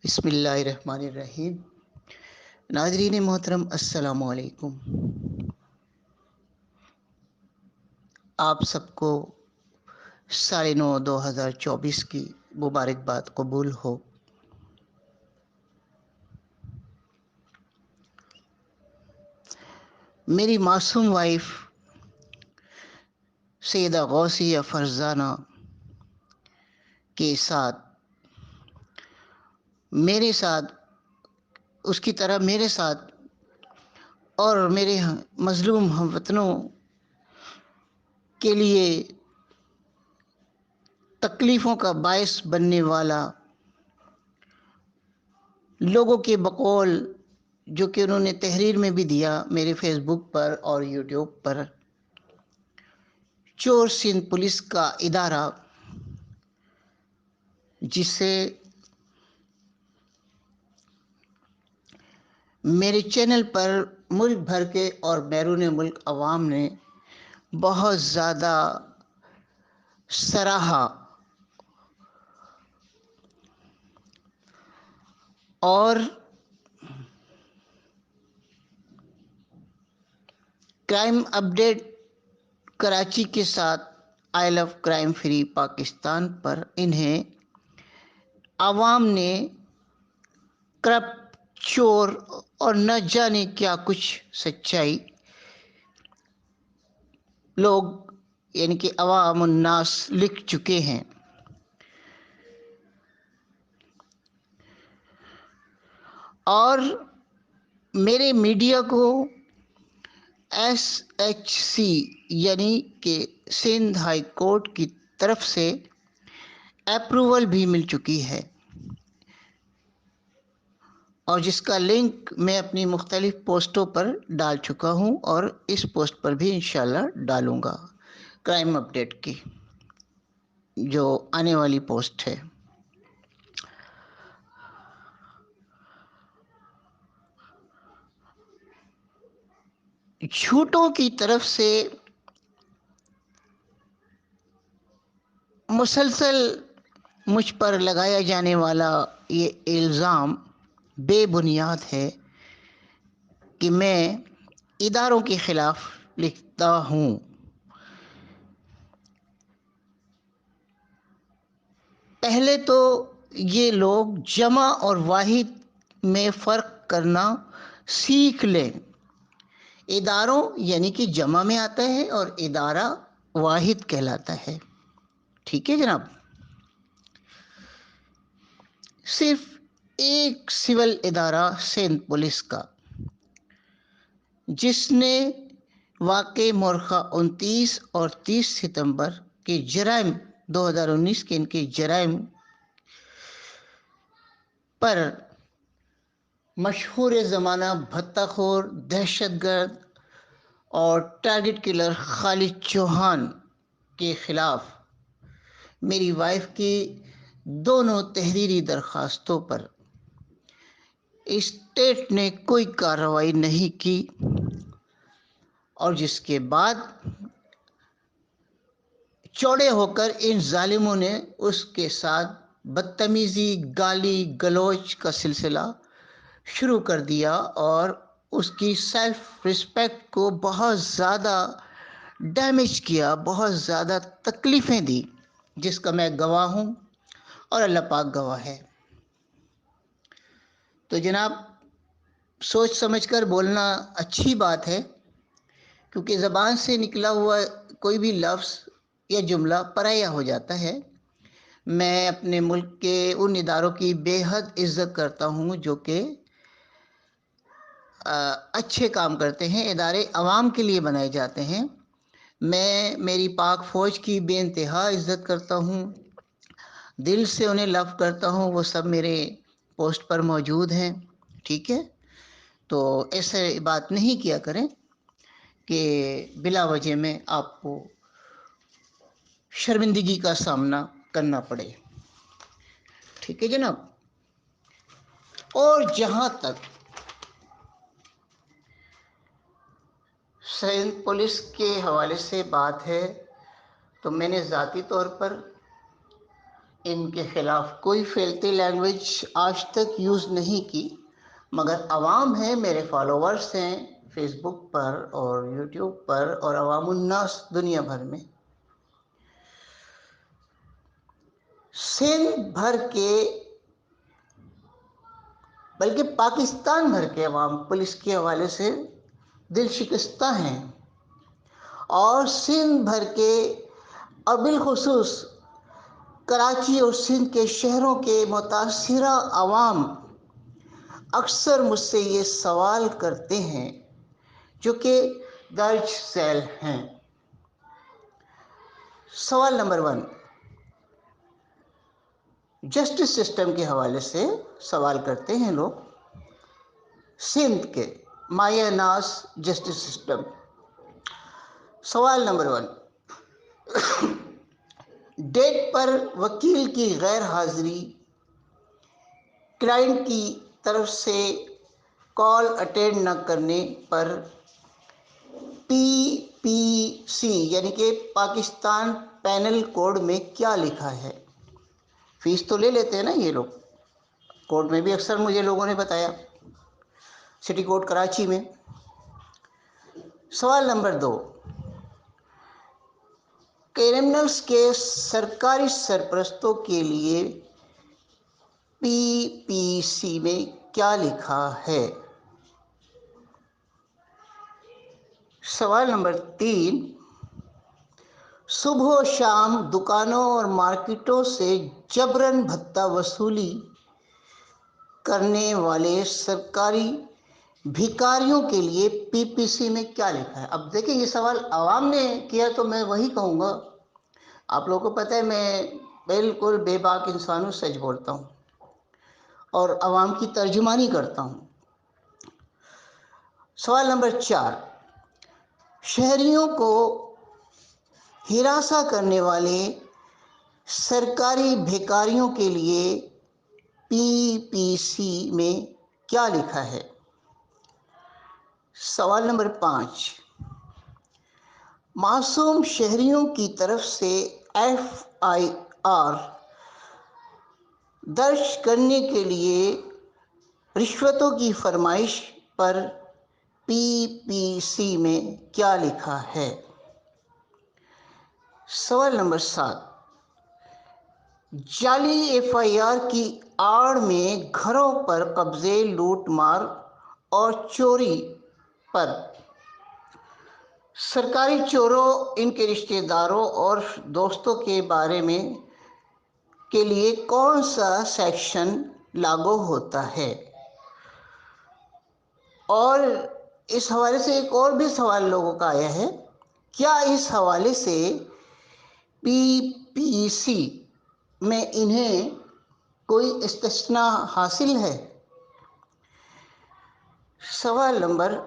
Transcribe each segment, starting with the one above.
بسم اللہ الرحمن الرحیم۔ ناظرین محترم، السلام علیکم۔ آپ سب کو سال نو 2024 کی مبارکباد قبول ہو۔ میری معصوم وائف سیدہ غوثیہ فرزانہ کے ساتھ اس کی طرح میرے ساتھ اور میرے مظلوم ہم وطنوں کے لیے تکلیفوں کا باعث بننے والا لوگوں کے بقول جو کہ انہوں نے تحریر میں بھی دیا میرے فیس بک پر اور یوٹیوب پر، چور سندھ پولیس کا ادارہ جس سے میرے چینل پر ملک بھر کے اور بیرون ملک عوام نے بہت زیادہ سراہا اور کرائم اپڈیٹ کراچی کے ساتھ آئی لو کرائم فری پاکستان پر انہیں عوام نے کرپٹ، چور اور نہ جانے کیا کچھ سچائی لوگ یعنی کہ عوام الناس لکھ چکے ہیں۔ اور میرے میڈیا کو SHC یعنی کہ سندھ ہائی کورٹ کی طرف سے اپروول بھی مل چکی ہے، اور جس کا لنک میں اپنی مختلف پوسٹوں پر ڈال چکا ہوں اور اس پوسٹ پر بھی انشاءاللہ ڈالوں گا، کرائم اپڈیٹ کی جو آنے والی پوسٹ ہے۔ جھوٹوں کی طرف سے مسلسل مجھ پر لگایا جانے والا یہ الزام بے بنیاد ہے کہ میں اداروں کے خلاف لکھتا ہوں۔ پہلے تو یہ لوگ جمع اور واحد میں فرق کرنا سیکھ لیں۔ اداروں یعنی کہ جمع میں آتا ہے اور ادارہ واحد کہلاتا ہے، ٹھیک ہے جناب۔ صرف ایک سول ادارہ سندھ پولیس کا، جس نے واقع مورخہ 29 اور 30 ستمبر کے جرائم 2019 کے ان کے جرائم پر مشہور زمانہ بھتہ خور، دہشت گرد اور ٹارگٹ کلر خالد چوہان کے خلاف میری وائف کی دونوں تحریری درخواستوں پر اسٹیٹ نے کوئی کارروائی نہیں کی، اور جس کے بعد چوڑے ہو کر ان ظالموں نے اس کے ساتھ بدتمیزی، گالی گلوچ کا سلسلہ شروع کر دیا اور اس کی سیلف رسپیکٹ کو بہت زیادہ ڈیمیج کیا، بہت زیادہ تکلیفیں دی، جس کا میں گواہ ہوں اور اللہ پاک گواہ ہے۔ تو جناب، سوچ سمجھ کر بولنا اچھی بات ہے، کیونکہ زبان سے نکلا ہوا کوئی بھی لفظ یا جملہ پرایا ہو جاتا ہے۔ میں اپنے ملک کے ان اداروں کی بے حد عزت کرتا ہوں جو کہ اچھے کام کرتے ہیں، ادارے عوام کے لیے بنائے جاتے ہیں۔ میں میری پاک فوج کی بے انتہا عزت کرتا ہوں، دل سے انہیں لو کرتا ہوں، وہ سب میرے پوسٹ پر موجود ہیں، ٹھیک ہے۔ تو ایسے بات نہیں کیا کریں کہ بلا وجہ میں آپ کو شرمندگی کا سامنا کرنا پڑے، ٹھیک ہے جناب۔ اور جہاں تک سندھ پولیس کے حوالے سے بات ہے، تو میں نے ذاتی طور پر ان کے خلاف کوئی فیلتی لینگویج آج تک یوز نہیں کی، مگر عوام ہیں، میرے فالوورز ہیں فیس بک پر اور یوٹیوب پر اور عوام الناس دنیا بھر میں، سندھ بھر کے بلکہ پاکستان بھر کے عوام پولیس کے حوالے سے دل شکستہ ہیں، اور سندھ بھر کے اور بالخصوص کراچی اور سندھ کے شہروں کے متاثرہ عوام اکثر مجھ سے یہ سوال کرتے ہیں جو کہ درج ذیل ہیں۔ سوال نمبر 1، جسٹس سسٹم کے حوالے سے سوال کرتے ہیں لوگ، سندھ کے مایہ ناز جسٹس سسٹم۔ سوال نمبر 1، ڈیٹ پر وکیل کی غیر حاضری، کلائنٹ کی طرف سے کال اٹینڈ نہ کرنے پر پی پی سی یعنی کہ پاکستان پینل کوڈ میں کیا لکھا ہے؟ فیس تو لے لیتے ہیں نا یہ لوگ، کوڈ میں بھی اکثر مجھے لوگوں نے بتایا، سٹی کورٹ کراچی میں۔ سوال نمبر 2، کرمنلز کے سرکاری سرپرستوں کے لیے پی پی سی میں کیا لکھا ہے؟ سوال نمبر 3، صبح و شام دکانوں اور مارکیٹوں سے جبراً بھتہ وصولی کرنے والے سرکاری بھکاریوں کے لیے پی پی سی میں کیا لکھا ہے؟ اب دیکھیں یہ سوال عوام نے کیا تو میں وہی کہوں گا، آپ لوگوں کو پتہ ہے میں بالکل بے باک انسان ہوں، سچ بولتا ہوں اور عوام کی ترجمانی کرتا ہوں۔ سوال نمبر 4، شہریوں کو ہراساں کرنے والے سرکاری بھکاریوں کے لیے پی پی سی میں کیا لکھا ہے؟ سوال نمبر 5، معصوم شہریوں کی طرف سے ایف آئی آر درج کرنے کے لیے رشوتوں کی فرمائش پر پی پی سی میں کیا لکھا ہے؟ سوال نمبر 7، جعلی ایف آئی آر کی آڑ میں گھروں پر قبضے، لوٹ مار اور چوری پر سرکاری چوروں، ان کے رشتہ داروں اور دوستوں کے بارے میں کے لیے کون سا سیکشن لاگو ہوتا ہے؟ اور اس حوالے سے ایک اور بھی سوال لوگوں کا آیا ہے، کیا اس حوالے سے پی پی سی میں انہیں کوئی استثناء حاصل ہے؟ سوال نمبر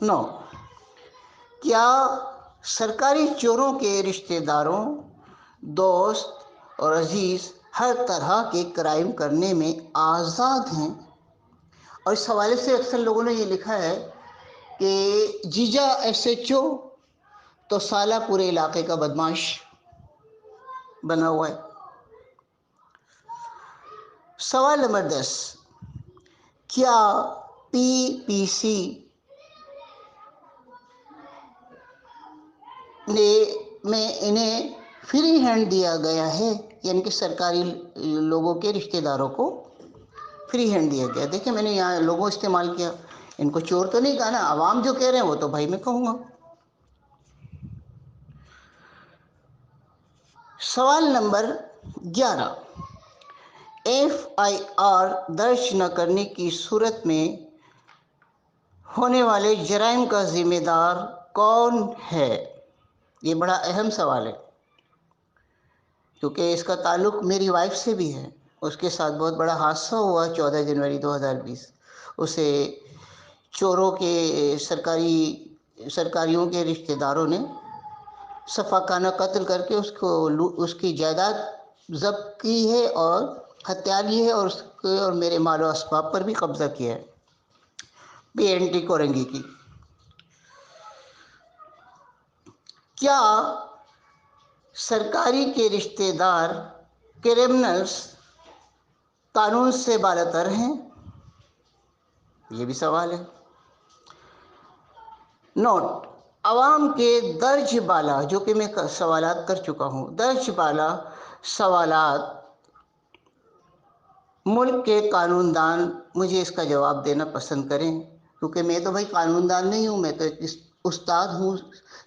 9، کیا سرکاری چوروں کے رشتہ داروں، دوست اور عزیز ہر طرح کے کرائم کرنے میں آزاد ہیں؟ اور اس حوالے سے اکثر لوگوں نے یہ لکھا ہے کہ جیجا ایس ایچ او تو سالہ پورے علاقے کا بدماش بنا ہوا ہے۔ سوال نمبر 10، کیا پی پی سی میں انہیں فری ہینڈ دیا گیا ہے، یعنی کہ سرکاری لوگوں کے رشتہ داروں کو فری ہینڈ دیا گیا؟ دیکھیں میں نے یہاں لوگوں استعمال کیا، ان کو چور تو نہیں کہا نا، عوام جو کہہ رہے ہیں وہ تو بھائی میں کہوں گا۔ سوال نمبر 11، ایف آئی آر درج نہ کرنے کی صورت میں ہونے والے جرائم کا ذمہ دار کون ہے؟ یہ بڑا اہم سوال ہے کیونکہ اس کا تعلق میری وائف سے بھی ہے، اس کے ساتھ بہت بڑا حادثہ ہوا 14 جنوری 2020، اسے چوروں کے سرکاریوں کے رشتہ داروں نے صفاقانہ قتل کر کے اس کی جائیداد ضبط کی ہے اور ہتھیار لی ہے اور میرے مال و اسباب پر بھی قبضہ کیا ہے پی این ٹی کورنگی کی۔ کیا سرکاری کے رشتہ دار کرمنلز قانون سے بالاتر ہیں؟ یہ بھی سوال ہے۔ نوٹ: عوام کے درج بالا، جو کہ میں سوالات کر چکا ہوں، درج بالا سوالات ملک کے قانون دان مجھے اس کا جواب دینا پسند کریں، کیونکہ میں تو بھائی قانون دان نہیں ہوں، میں تو ایک استاد ہوں،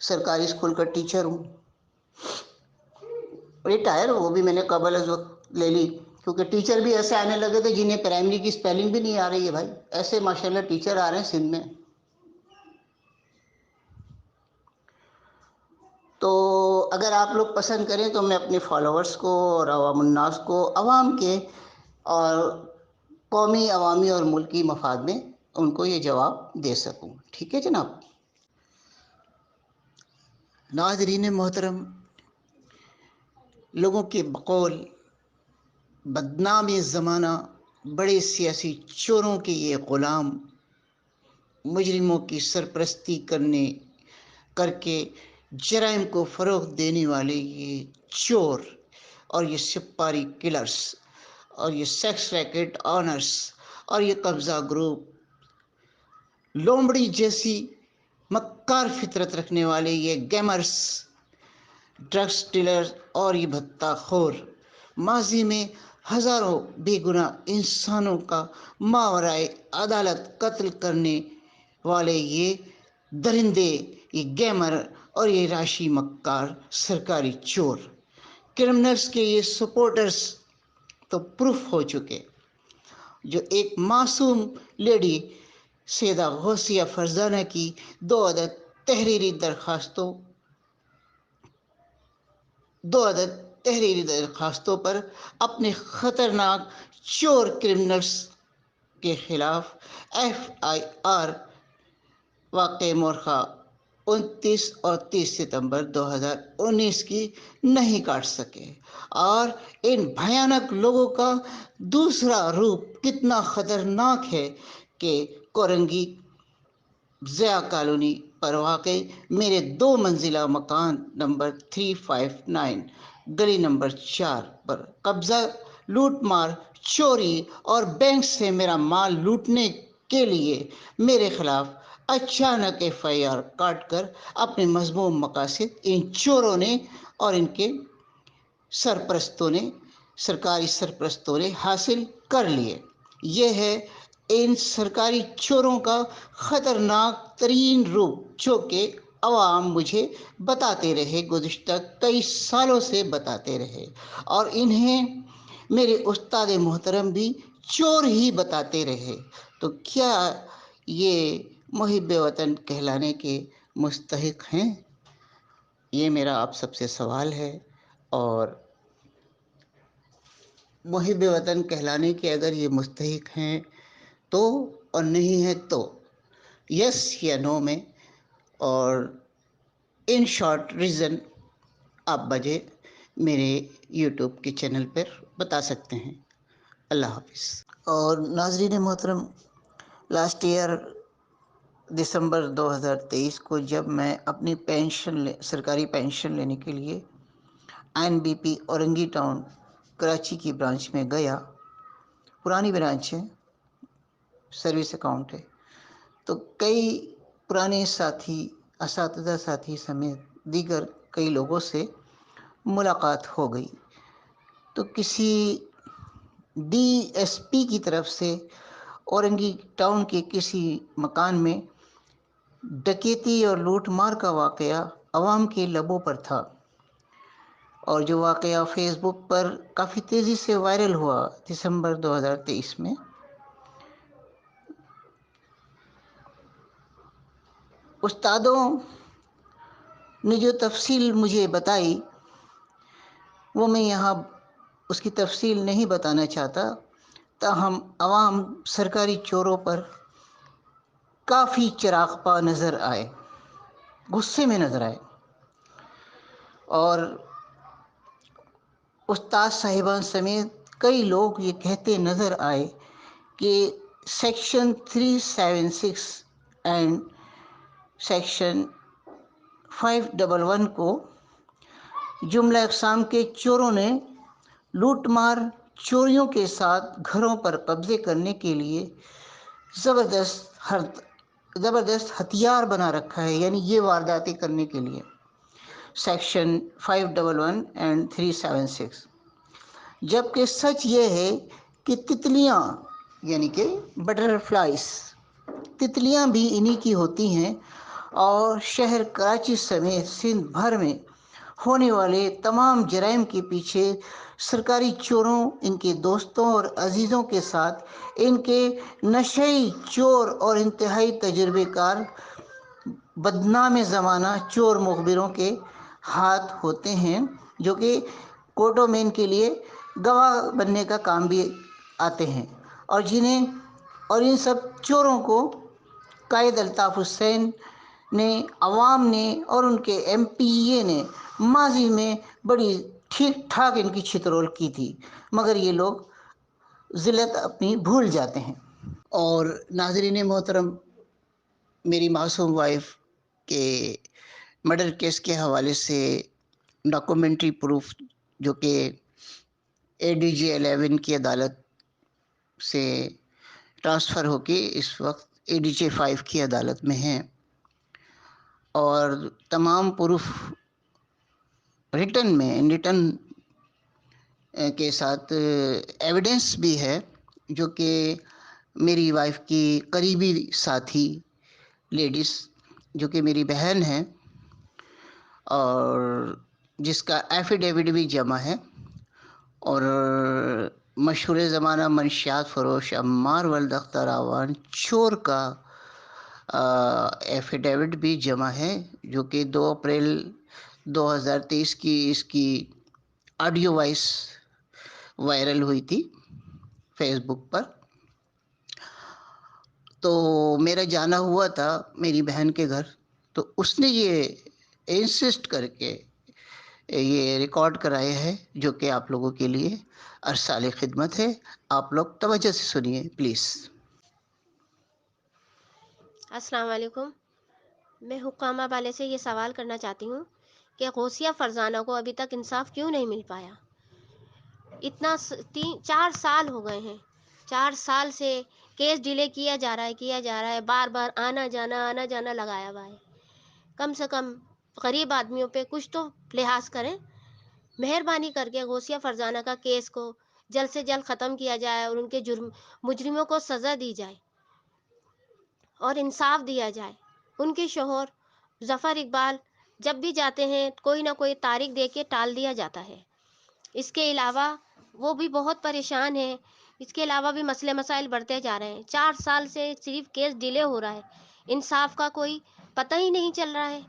سرکاری اسکول کا ٹیچر ہوں، ریٹائر، وہ بھی میں نے قبل از وقت لے لی، کیونکہ ٹیچر بھی ایسے آنے لگے تھے جنہیں پرائمری کی سپیلنگ بھی نہیں آ رہی ہے بھائی، ایسے ماشاءاللہ ٹیچر آ رہے ہیں سندھ میں۔ تو اگر آپ لوگ پسند کریں تو میں اپنے فالوورز کو اور عوام الناس کو عوام کے اور قومی، عوامی اور ملکی مفاد میں ان کو یہ جواب دے سکوں۔ ٹھیک ہے جناب؟ ناظرین محترم، لوگوں کے بقول بدنام زمانہ بڑے سیاسی چوروں کے یہ غلام، مجرموں کی سرپرستی کر کے جرائم کو فروغ دینے والے یہ چور اور یہ سپاری کلرز اور یہ سیکس ریکٹ آنرز اور یہ قبضہ گروپ، لومڑی جیسی مکار فطرت رکھنے والے یہ گیمرز، ڈرگس ڈیلر اور یہ بھتہ خور، ماضی میں ہزاروں بے گناہ انسانوں کا ماورائے عدالت قتل کرنے والے یہ درندے، یہ گیمر اور یہ راشی مکار سرکاری چور، کرمنلز کے یہ سپورٹرز تو پروف ہو چکے۔ جو ایک معصوم لیڈی سیدہ غوثیہ فرزانہ کی 2 عدد تحریری درخواستوں پر اپنے خطرناک چور کرمنلز کے خلاف FIR واقع مورخہ 29 اور 30 ستمبر 2019 کی نہیں کاٹ سکے، اور ان بھیانک لوگوں کا دوسرا روپ کتنا خطرناک ہے کہ کورنگی ضیاء کالونی پر واقع میرے 2 منزلہ مکان نمبر 359 گلی نمبر 4 پر قبضہ، لوٹ مار، چوری اور بینک سے میرا مال لوٹنے کے لیے میرے خلاف اچانک FIR کاٹ کر اپنے مذموم مقاصد ان چوروں نے اور ان کے سرکاری سرپرستوں نے حاصل کر لیے۔ یہ ہے ان سرکاری چوروں کا خطرناک ترین روپ، جو کہ عوام مجھے بتاتے رہے، گزشتہ کئی سالوں سے بتاتے رہے، اور انہیں میرے استاد محترم بھی چور ہی بتاتے رہے۔ تو کیا یہ محب وطن کہلانے کے مستحق ہیں؟ یہ میرا آپ سب سے سوال ہے، اور محب وطن کہلانے کے اگر یہ مستحق ہیں تو، اور نہیں ہے تو یس یا نو میں، اور ان شارٹ ریزن آپ مجھے میرے یوٹیوب کے چینل پر بتا سکتے ہیں۔ اللہ حافظ۔ اور ناظرین محترم، لاسٹ ایئر دسمبر 2023 کو جب میں اپنی سرکاری پینشن لینے کے لیے INBP اورنگی ٹاؤن کراچی کی برانچ میں گیا، پرانی برانچ ہے، سروس اکاؤنٹ ہے، تو کئی پرانے اساتذہ ساتھی سمیت دیگر کئی لوگوں سے ملاقات ہو گئی، تو کسی DSP کی طرف سے اورنگی ٹاؤن کے کسی مکان میں ڈکیتی اور لوٹ مار کا واقعہ عوام کے لبوں پر تھا، اور جو واقعہ فیس بک پر کافی تیزی سے وائرل ہوا دسمبر 2023 میں۔ استادوں نے جو تفصیل مجھے بتائی وہ میں یہاں اس کی تفصیل نہیں بتانا چاہتا، تاہم عوام سرکاری چوروں پر کافی چراغپا نظر آئے، غصے میں نظر آئے، اور استاد صاحبان سمیت کئی لوگ یہ کہتے نظر آئے کہ سیکشن 376 اینڈ سیکشن 511 کو جملہ اقسام کے چوروں نے لوٹ مار چوریوں کے ساتھ گھروں پر قبضے کرنے کے لیے زبردست ہتھیار بنا رکھا ہے، یعنی یہ وارداتیں کرنے کے لیے۔ Section 511 and 376۔ جبکہ سچ یہ ہے کہ تتلیاں یعنی کہ بٹر فلائز، تتلیاں بھی انہی کی ہوتی ہیں، اور شہر کراچی سمیت سندھ بھر میں ہونے والے تمام جرائم کے پیچھے سرکاری چوروں، ان کے دوستوں اور عزیزوں کے ساتھ ان کے نشئی چور اور انتہائی تجربے کار بدنام زمانہ چور مخبروں کے ہاتھ ہوتے ہیں، جو کہ کورٹوں میں ان کے لیے گواہ بننے کا کام بھی آتے ہیں، اور ان سب چوروں کو قائد الطاف حسین نے، عوام نے اور ان کے ایم پی اے نے ماضی میں بڑی ٹھیک ٹھاک ان کی چھترول کی تھی، مگر یہ لوگ ذلت اپنی بھول جاتے ہیں۔ اور ناظرین محترم، میری معصوم وائف کے مرڈر کیس کے حوالے سے ڈاکومنٹری پروف جو کہ اے ڈی جے 11 کی عدالت سے ٹرانسفر ہو کے اس وقت اے ڈی جے 5 کی عدالت میں ہیں، اور تمام پروف ریٹن کے ساتھ ایویڈنس بھی ہے، جو کہ میری وائف کی قریبی ساتھی لیڈیز جو کہ میری بہن ہے، اور جس کا ایفیڈیوٹ بھی جمع ہے، اور مشہور زمانہ منشیات فروش عمار ولد اختر آوان چور کا ایفیڈیوٹ بھی جمع ہے، جو کہ 2 اپریل 2023 کی اس کی آڈیو وائس وائرل ہوئی تھی فیس بک پر۔ تو میرا جانا ہوا تھا میری بہن کے گھر، تو اس نے یہ انسسٹ کر کے یہ ریکارڈ کرائے ہے، جو کہ آپ لوگوں کے لیے ارسال خدمت ہے۔ آپ لوگ توجہ سے سنیے پلیز۔ السلام علیکم۔ میں حکامہ والے سے یہ سوال کرنا چاہتی ہوں کہ غوثیہ فرزانہ کو ابھی تک انصاف کیوں نہیں مل پایا؟ اتنا 4 سال ہو گئے ہیں، 4 سال سے کیس ڈیلے کیا جا رہا ہے، بار بار آنا جانا لگایا ہوا ہے۔ کم سے کم غریب آدمیوں پہ کچھ تو لحاظ کریں۔ مہربانی کر کے غوثیہ فرزانہ کا کیس کو جلد سے جلد ختم کیا جائے، اور ان کے مجرموں کو سزا دی جائے اور انصاف دیا جائے۔ ان کے شوہر ظفر اقبال جب بھی جاتے ہیں کوئی نہ کوئی تاریخ دے کے ٹال دیا جاتا ہے۔ اس کے علاوہ وہ بھی بہت پریشان ہیں، اس کے علاوہ بھی مسئلے مسائل بڑھتے جا رہے ہیں۔ 4 سال سے صرف کیس ڈیلے ہو رہا ہے، انصاف کا کوئی پتہ ہی نہیں چل رہا ہے۔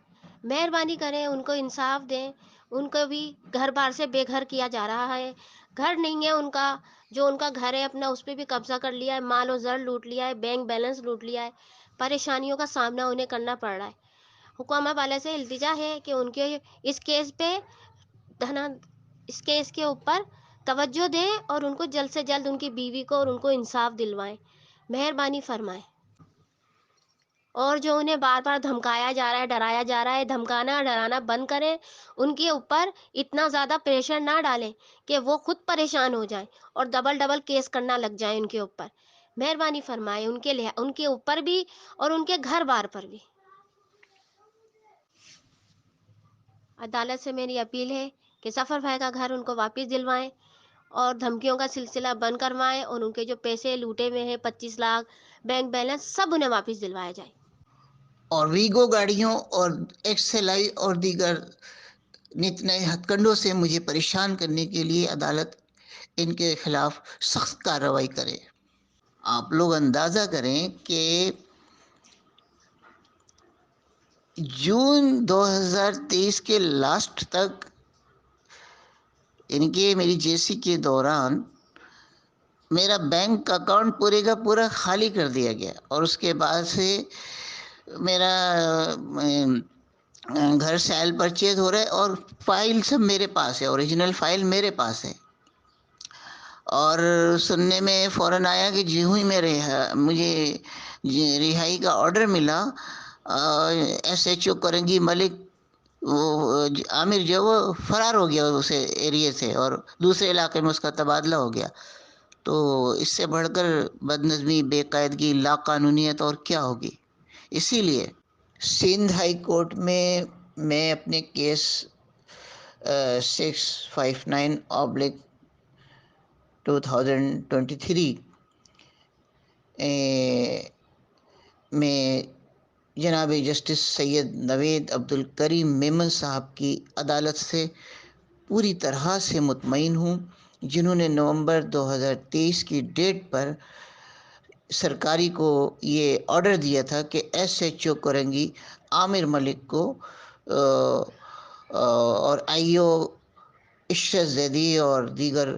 مہربانی کریں، ان کو انصاف دیں۔ ان کو بھی گھر بار سے بے گھر کیا جا رہا ہے، گھر نہیں ہے ان کا، جو ان کا گھر ہے اپنا اس پہ بھی قبضہ کر لیا ہے، مال و زر لوٹ لیا ہے، بینک بیلنس لوٹ لیا ہے، پریشانیوں کا سامنا انہیں کرنا پڑ رہا ہے۔ حکامہ والے سے التجا ہے کہ ان کے اس کیس کے اوپر توجہ دیں، اور ان کو جلد سے جلد ان کی بیوی کو اور ان کو انصاف دلوائیں، مہربانی فرمائیں۔ اور جو انہیں بار بار دھمکایا جا رہا ہے، ڈرایا جا رہا ہے، دھمکانا ڈرانا بند کریں۔ ان کے اوپر اتنا زیادہ پریشر نہ ڈالیں کہ وہ خود پریشان ہو جائیں اور ڈبل کیس کرنا لگ جائیں ان کے اوپر۔ مہربانی فرمائیں ان کے اوپر بھی اور ان کے گھر بار پر بھی۔ عدالت سے میری اپیل ہے کہ ظفر بھائی کا گھر ان کو واپس دلوائیں، اور دھمکیوں کا سلسلہ بند کروائیں، اور ان کے جو پیسے لوٹے ہوئے ہیں 25 لاکھ بینک بیلنس سب انہیں واپس دلوایا جائے۔ اور ویگو گاڑیوں اور ایکسل اور دیگر نت نئے ہتھ کنڈوں سے مجھے پریشان کرنے کے لیے عدالت ان کے خلاف سخت کارروائی کرے۔ آپ لوگ اندازہ کریں کہ جون 2023 کے لاسٹ تک، یعنی کہ میری جیسی کے دوران، میرا بینک اکاؤنٹ پورے کا پورا خالی کر دیا گیا، اور اس کے بعد سے میرا گھر سیل پرچیز ہو رہا ہے، اور فائل سب میرے پاس ہے، اوریجنل فائل میرے پاس ہے۔ اور سننے میں فوراً آیا کہ جیوں ہی مجھے رہائی کا آرڈر ملا، ایس ایچ او کرنگی ملک وہ عامر جو وہ فرار ہو گیا اسے ایریے سے اور دوسرے علاقے میں اس کا تبادلہ ہو گیا. تو اس سے بڑھ کر بد نظمی، بے قاعدگی، لا قانونیت اور کیا ہوگی. اسی لیے سندھ ہائی کورٹ میں اپنے کیس 659/2023 میں جناب جسٹس سید نوید عبدالکریم میمن صاحب کی عدالت سے پوری طرح سے مطمئن ہوں، جنہوں نے نومبر 2023 کی ڈیٹ پر سرکاری کو یہ آرڈر دیا تھا کہ SHO کورنگی عامر ملک کو اور IO عشرت زیدی اور دیگر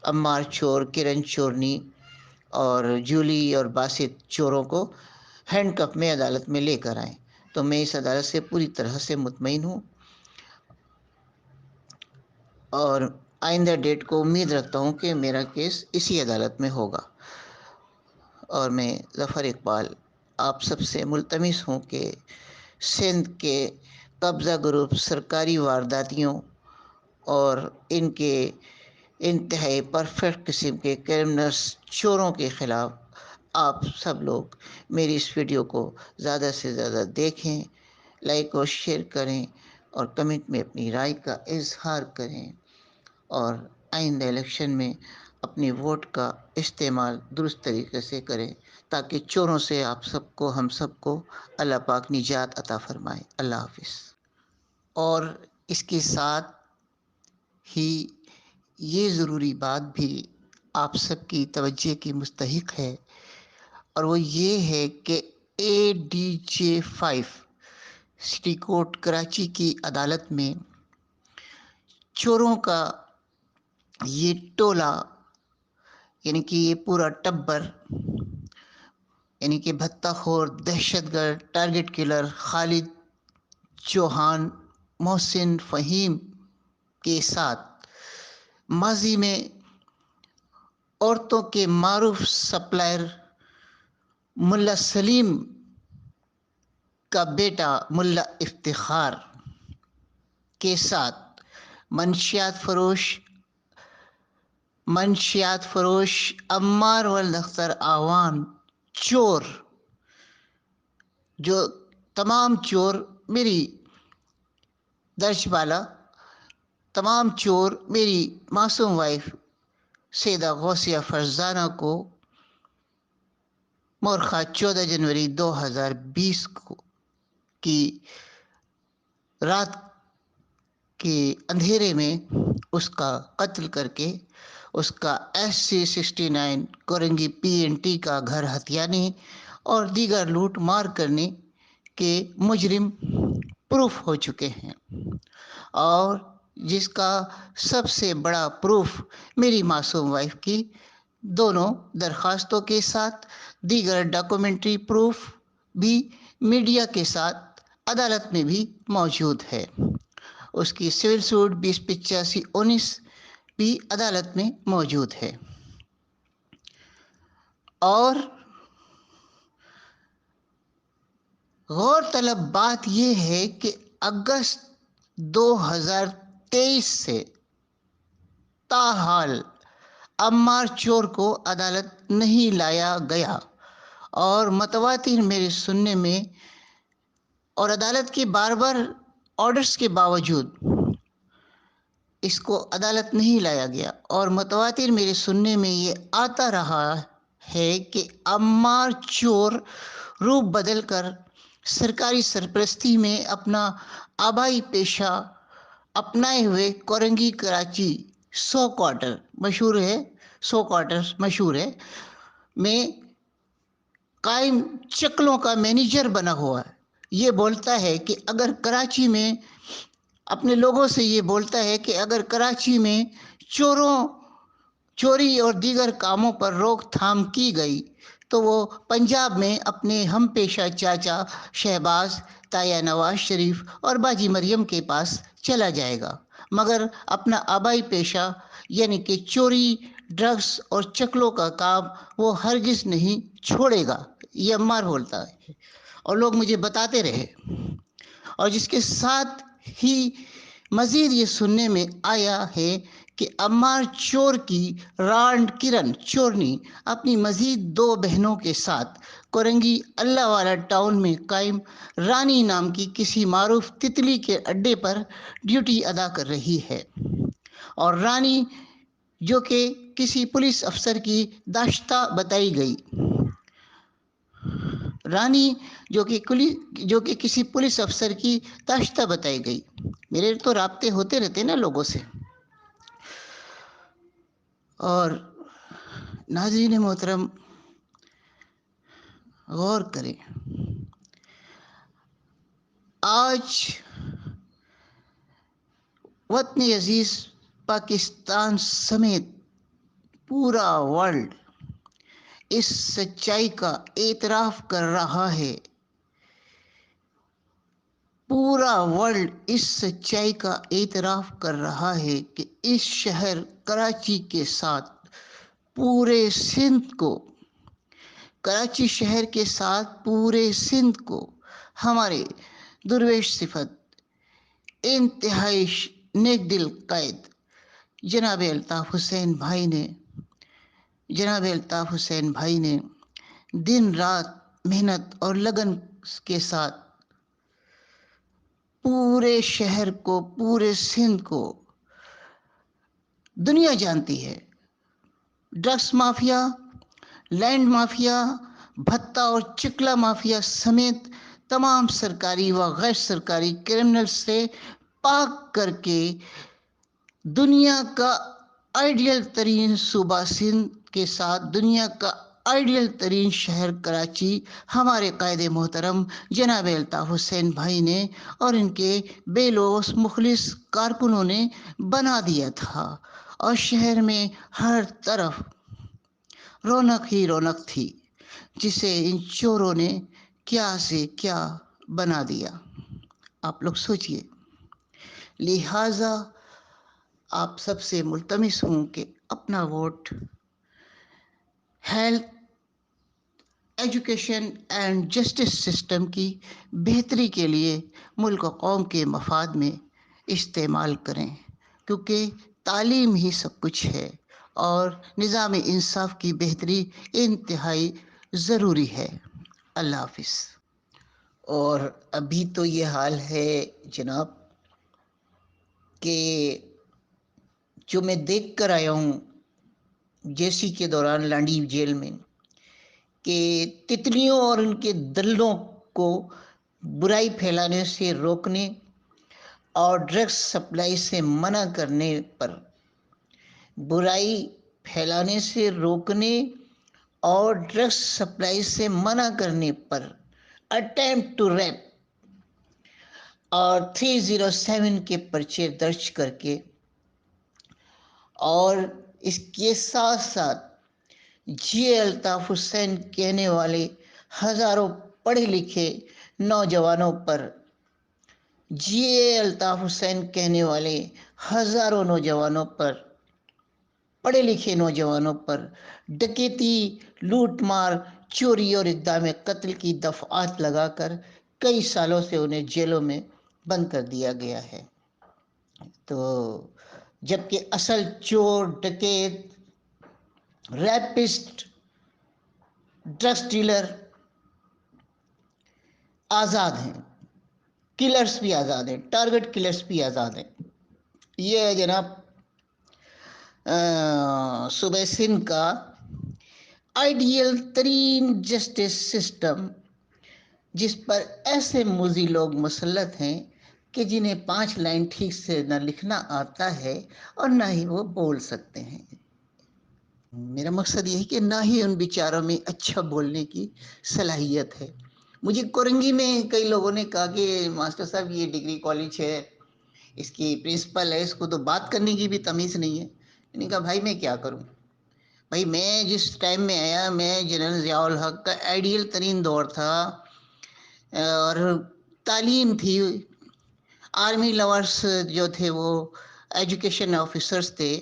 عمار چور، کرن چورنی اور جولی اور باسط چوروں کو ہینڈ کف میں عدالت میں لے کر آئیں. تو میں اس عدالت سے پوری طرح سے مطمئن ہوں اور آئندہ ڈیٹ کو امید رکھتا ہوں کہ میرا کیس اسی عدالت میں ہوگا. اور میں ظفر اقبال آپ سب سے ملتمس ہوں کہ سندھ کے قبضہ گروپ سرکاری وارداتیوں اور ان کے انتہائی پرفیکٹ قسم کے کرمنلز چوروں کے خلاف آپ سب لوگ میری اس ویڈیو کو زیادہ سے زیادہ دیکھیں، لائک اور شیئر کریں اور کمنٹ میں اپنی رائے کا اظہار کریں اور آئندہ الیکشن میں اپنی ووٹ کا استعمال درست طریقے سے کریں تاکہ چوروں سے آپ سب کو، ہم سب کو اللہ پاک نجات عطا فرمائے. اللہ حافظ. اور اس کے ساتھ ہی یہ ضروری بات بھی آپ سب کی توجہ کی مستحق ہے، اور وہ یہ ہے کہ ADJ-5 سٹی کورٹ کراچی کی عدالت میں چوروں کا یہ ٹولہ، یعنی کہ یہ پورا ٹبر، یعنی کہ بھتہ خور، دہشت گرد، ٹارگٹ کلر خالد چوہان، محسن فہیم کے ساتھ ماضی میں عورتوں کے معروف سپلائر ملا سلیم کا بیٹا ملا افتخار کے ساتھ منشیات فروش عمار ولد اختر آوان چور، جو تمام چور میری درج بالا، تمام چور میری معصوم وائف سیدہ غوثیہ فرزانہ کو مورخہ 14 جنوری 2020 کی رات کے اندھیرے میں اس کا قتل کر کے اس کا SC-69 کورنگی PNT کا گھر ہتھیانے اور دیگر لوٹ مار کرنے کے مجرم پروف ہو چکے ہیں، اور جس کا سب سے بڑا پروف میری معصوم وائف کی دونوں درخواستوں کے ساتھ دیگر ڈاکومنٹری پروف بھی میڈیا کے ساتھ عدالت میں بھی موجود ہے. اس کی سول سوٹ 2085-19 بھی عدالت میں موجود ہے. اور غور طلب بات یہ ہے کہ اگست 2023 سے تاحال عمار چور کو عدالت نہیں لایا گیا، اور متواتر میرے سننے میں اور عدالت کے بار بار آرڈرز کے باوجود اس کو عدالت نہیں لایا گیا، اور متواتر میرے سننے میں یہ آتا رہا ہے کہ عمار چور روپ بدل کر سرکاری سرپرستی میں اپنا آبائی پیشہ اپنائے ہوئے کورنگی کراچی 100 کوارٹر مشہور ہے میں قائم چکلوں کا مینیجر بنا ہوا ہے. یہ بولتا ہے کہ اگر کراچی میں اپنے لوگوں سے یہ بولتا ہے کہ اگر کراچی میں چوری اور دیگر کاموں پر روک تھام کی گئی تو وہ پنجاب میں اپنے ہم پیشہ چاچا شہباز، تایا نواز شریف اور باجی مریم کے پاس چلا جائے گا، مگر اپنا آبائی پیشہ یعنی کہ چوری، ڈرگس اور چکلوں کا کام وہ ہرگز نہیں چھوڑے گا. یہ عمار بولتا ہے اور لوگ مجھے بتاتے رہے. اور جس کے ساتھ ہی مزید یہ سننے میں آیا ہے کہ عمار چور کی رانڈ کرن چورنی اپنی مزید 2 بہنوں کے ساتھ کورنگی اللہ والا ٹاؤن میں قائم رانی نام کی کسی معروف تتلی کے اڈے پر ڈیوٹی ادا کر رہی ہے، اور رانی جو کہ کسی پولیس افسر کی داشتہ بتائی گئی جو کہ کسی پولیس افسر کی داشتہ بتائی گئی۔ میرے تو رابطے ہوتے رہتے نا لوگوں سے۔ اور ناظرین محترم غور کریں، آج وطن عزیز پاکستان سمیت پورا ورلڈ اس سچائی کا اعتراف کر رہا ہے، پورا ورلڈ اس سچائی کا اعتراف کر رہا ہے کہ اس شہر کراچی کے ساتھ پورے سندھ کو، کراچی شہر کے ساتھ پورے سندھ کو ہمارے درویش صفت انتہائی نیک دل قائد جناب الطاف حسین بھائی نے دن رات محنت اور لگن کے ساتھ پورے شہر کو، پورے سندھ کو، دنیا جانتی ہے، ڈرگس مافیا، لینڈ مافیا، بھتہ اور چکلا مافیا سمیت تمام سرکاری و غیر سرکاری کرمنل سے پاک کر کے دنیا کا آئیڈیل ترین صوبہ سندھ کے ساتھ دنیا کا آئیڈیل ترین شہر کراچی ہمارے قائد محترم جناب الطاف حسین بھائی نے اور ان کے بے لوث مخلص کارکنوں نے بنا دیا تھا، اور شہر میں ہر طرف رونق ہی رونق تھی، جسے ان چوروں نے کیا سے کیا بنا دیا، آپ لوگ سوچئے۔ لہٰذا آپ سب سے ملتمس ہوں کہ اپنا vote health, education and justice system کی بہتری کے لیے ملک و قوم کے مفاد میں استعمال کریں، کیونکہ تعلیم ہی سب کچھ ہے اور نظام انصاف کی بہتری انتہائی ضروری ہے۔ اللہ حافظ۔ اور ابھی تو یہ حال ہے جناب کہ جو میں دیکھ کر آیا ہوں جیسی کے دوران لانڈی جیل میں، کہ تتلیوں اور ان کے دلوں کو برائی پھیلانے سے روکنے اور ڈرگس سپلائی سے منع کرنے پر، برائی پھیلانے سے روکنے اور ڈرگس سپلائی سے منع کرنے پر اٹیمپٹ ٹو ریپ اور 307 کے پرچے درج کر کے، اور اس کے ساتھ ساتھ الطاف حسین کہنے والے ہزاروں پڑھے لکھے نوجوانوں پر، الطاف حسین کہنے والے ہزاروں نوجوانوں پر، پڑھے لکھے نوجوانوں پر ڈکیتی، لوٹ مار، چوری اور اقدام قتل کی دفعات لگا کر کئی سالوں سے انہیں جیلوں میں بند کر دیا گیا ہے۔ تو جبکہ اصل چور، ڈکیت، ریپسٹ، ڈرگس ڈیلر آزاد ہیں، کلرز بھی آزاد ہیں، ٹارگٹ کلرز بھی آزاد ہیں۔ یہ ہے جناب صوبہ سندھ کا آئیڈیل ترین جسٹس سسٹم، جس پر ایسے موذی لوگ مسلط ہیں کہ جنہیں 5 لائن ٹھیک سے نہ لکھنا آتا ہے اور نہ ہی وہ بول سکتے ہیں۔ میرا مقصد یہ ہے کہ نہ ہی ان بیچاروں میں اچھا بولنے کی صلاحیت ہے۔ مجھے کورنگی میں کئی لوگوں نے کہا کہ ماسٹر صاحب یہ ڈگری کالج ہے، اس کی پرنسپل ہے، اس کو تو بات کرنے کی بھی تمیز نہیں ہے۔ میں نے کہا بھائی میں کیا کروں؟ بھائی میں جس ٹائم میں آیا، میں جنرل ضیاء الحق کا آئیڈیل ترین دور تھا، اور تعلیم تھی، آرمی لورس جو تھے وہ ایجوکیشن آفیسرز تھے،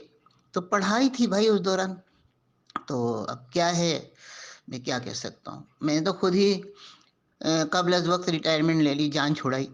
تو پڑھائی تھی بھائی اس دوران۔ تو اب کیا ہے، میں کیا کہہ سکتا ہوں، میں تو خود ہی قبل از وقت ریٹائرمنٹ لے لی، جان چھڑائی۔